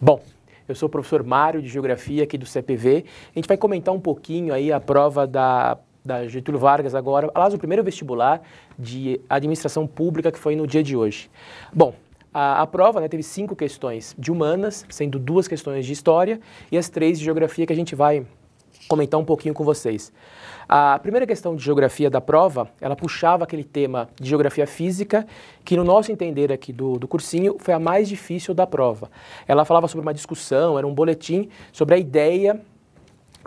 Bom, eu sou o professor Mário de Geografia aqui do CPV. A gente vai comentar um pouquinho aí a prova da Getúlio Vargas agora, aliás, o primeiro vestibular de administração pública que foi no dia de hoje. Bom, a prova, né, teve 5 questões de humanas, sendo 2 questões de história e as 3 de geografia que a gente vai comentar um pouquinho com vocês. A primeira questão de geografia da prova, ela puxava aquele tema de geografia física, que no nosso entender aqui do cursinho foi a mais difícil da prova. Ela falava sobre uma discussão, era um boletim sobre a ideia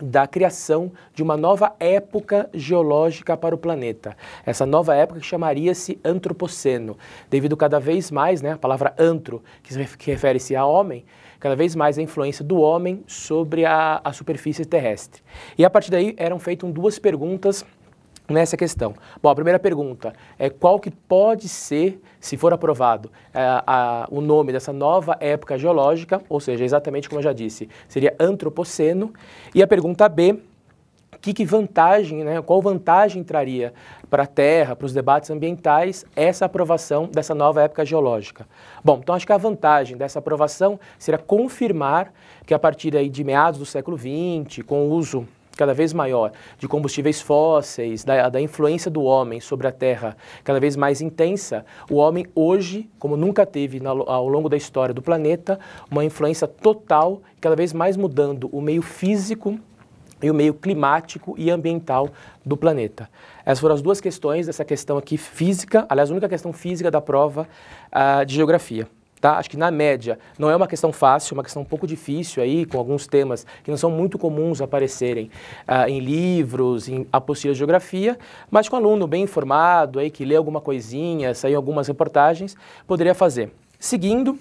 da criação de uma nova época geológica para o planeta. Essa nova época que chamaria-se Antropoceno, devido cada vez mais, né, a palavra antro, que refere-se a homem, cada vez mais a influência do homem sobre a superfície terrestre. E a partir daí eram feitas 2 perguntas nessa questão. Bom, a primeira pergunta é qual que pode ser, se for aprovado, o nome dessa nova época geológica, ou seja, exatamente como eu já disse, seria Antropoceno. E a pergunta B, que vantagem, né, qual vantagem traria para a Terra, para os debates ambientais, essa aprovação dessa nova época geológica? Bom, então acho que a vantagem dessa aprovação seria confirmar que a partir aí de meados do século XX, com o uso cada vez maior de combustíveis fósseis, da influência do homem sobre a Terra cada vez mais intensa, o homem hoje, como nunca teve ao longo da história do planeta, uma influência total, cada vez mais mudando o meio físico e o meio climático e ambiental do planeta. Essas foram as 2 questões dessa questão aqui física, aliás, a única questão física da prova de geografia. Tá? Acho que na média não é uma questão fácil, uma questão um pouco difícil aí, com alguns temas que não são muito comuns aparecerem em livros, em apostilas de geografia, mas com um aluno bem informado, aí, que lê alguma coisinha, saiu algumas reportagens, poderia fazer. Seguindo,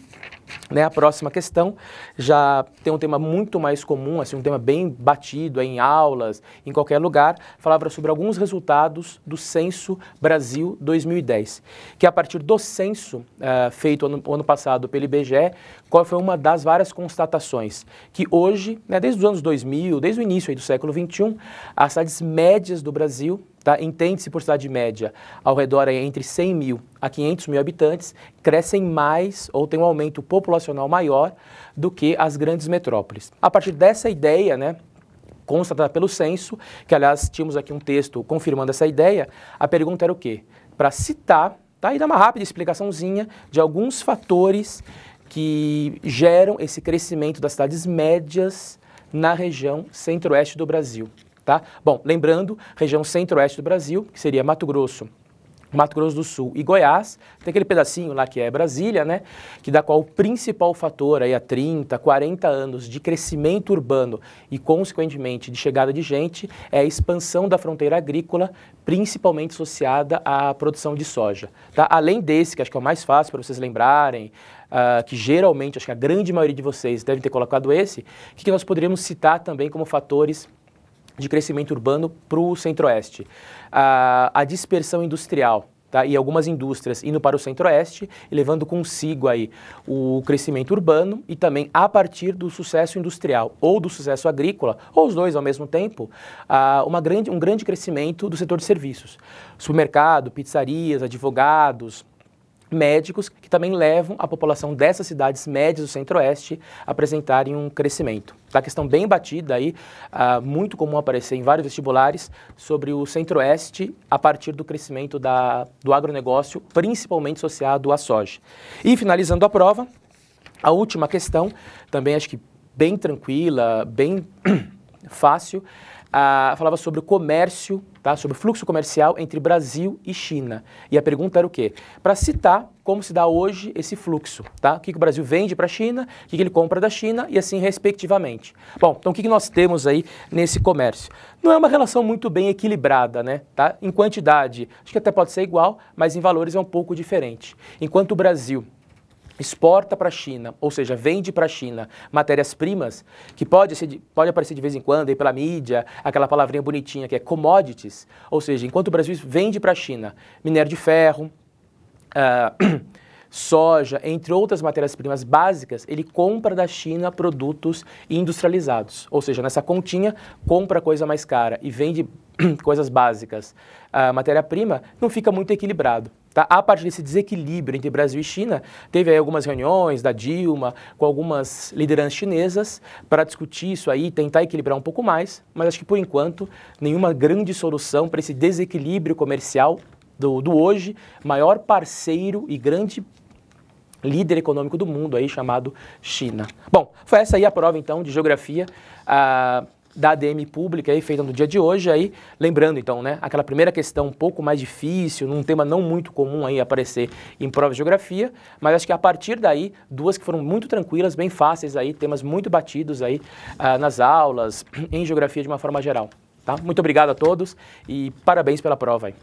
né, a próxima questão já tem um tema muito mais comum, assim, um tema bem batido em aulas, em qualquer lugar, falava sobre alguns resultados do Censo Brasil 2010, que a partir do censo feito ano passado pelo IBGE, qual foi uma das várias constatações, que hoje, né, desde os anos 2000, desde o início aí do século XXI, as cidades médias do Brasil, tá, entende-se por cidade média, ao redor aí, entre 100 mil a 500 mil habitantes, crescem mais ou tem um aumento populacional maior do que as grandes metrópoles. A partir dessa ideia, né, constatada pelo censo, que aliás tínhamos aqui um texto confirmando essa ideia, a pergunta era o quê? Para citar, tá, e dar uma rápida explicaçãozinha de alguns fatores que geram esse crescimento das cidades médias na região centro-oeste do Brasil. Tá? Bom, lembrando, região centro-oeste do Brasil, que seria Mato Grosso do Sul e Goiás, tem aquele pedacinho lá que é Brasília, né, que da qual o principal fator aí há 30, 40 anos de crescimento urbano e consequentemente de chegada de gente é a expansão da fronteira agrícola, principalmente associada à produção de soja. Tá? Além desse, que acho que é o mais fácil para vocês lembrarem, que geralmente, acho que a grande maioria de vocês deve ter colocado esse, que nós poderíamos citar também como fatores de crescimento urbano para o centro-oeste. A dispersão industrial, tá? E algumas indústrias indo para o centro-oeste, levando consigo aí o crescimento urbano e também a partir do sucesso industrial ou do sucesso agrícola, ou os dois ao mesmo tempo, um grande crescimento do setor de serviços. Supermercado, pizzarias, advogados, médicos, que também levam a população dessas cidades médias do centro-oeste a apresentarem um crescimento. Tá? Questão bem batida aí, muito comum aparecer em vários vestibulares, sobre o centro-oeste a partir do crescimento do agronegócio, principalmente associado à soja. E finalizando a prova, a última questão, também acho que bem tranquila, bem fácil, falava sobre o comércio, tá? Sobre o fluxo comercial entre Brasil e China. E a pergunta era o quê? Para citar como se dá hoje esse fluxo, tá? O que o Brasil vende para a China, o que ele compra da China e assim respectivamente. Bom, então o que nós temos aí nesse comércio? Não é uma relação muito bem equilibrada, né? Tá? Em quantidade, acho que até pode ser igual, mas em valores é um pouco diferente. Enquanto o Brasil exporta para a China, ou seja, vende para a China matérias-primas, que pode aparecer de vez em quando aí pela mídia, aquela palavrinha bonitinha que é commodities, ou seja, enquanto o Brasil vende para a China minério de ferro, soja, entre outras matérias-primas básicas, ele compra da China produtos industrializados, ou seja, nessa continha, compra coisa mais cara e vende coisas básicas, a matéria-prima, não fica muito equilibrado. Tá? A partir desse desequilíbrio entre Brasil e China, teve aí algumas reuniões da Dilma com algumas lideranças chinesas para discutir isso aí, tentar equilibrar um pouco mais, mas acho que por enquanto nenhuma grande solução para esse desequilíbrio comercial do hoje maior parceiro e grande líder econômico do mundo aí chamado China. Bom, foi essa aí a prova então de geografia da ADM pública aí, feita no dia de hoje, aí, lembrando então, né, aquela primeira questão um pouco mais difícil, num tema não muito comum aí aparecer em prova de geografia, mas acho que a partir daí, duas que foram muito tranquilas, bem fáceis aí, temas muito batidos aí nas aulas, em geografia de uma forma geral, tá? Muito obrigado a todos e parabéns pela prova aí.